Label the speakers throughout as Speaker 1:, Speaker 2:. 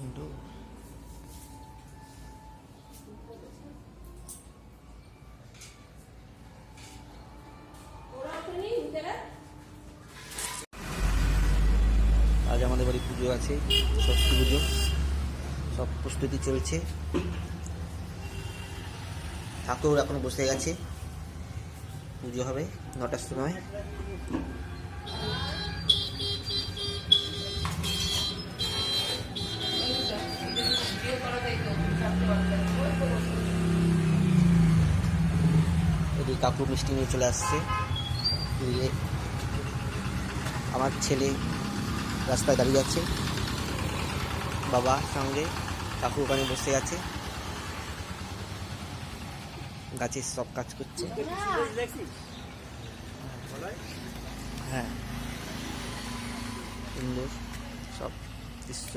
Speaker 1: সুন্দর। আজ আমাদের বাড়ি পুজো আছে, ষষ্ঠী পুজো, সব প্রস্তুতি চলছে। ঠাকুর এখনো বসে গেছে, পুজো হবে 9টার সময়। এদিকে কাকু মিষ্টি নিয়ে চলে আসছে। এদিকে আমার ছেলে রাস্তায় দাঁড়িয়ে আছে, বাবা সঙ্গে, কাকু ওখানে বসে আছে, গাছের সব কাজ করছে। হ্যাঁ, সুন্দর সব দৃশ্য।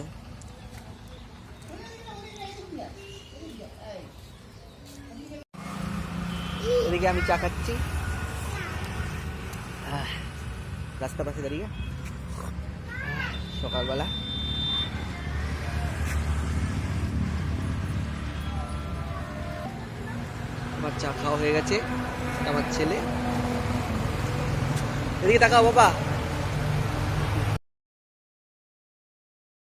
Speaker 1: এদিকে আমি চা খাচ্ছি, রাস্তা পাশে দাঁড়িয়ে সকালবেলা। আমার চা খাওয়া হয়ে গেছে। আমার ছেলে, এদিকে তাকাও বাবা।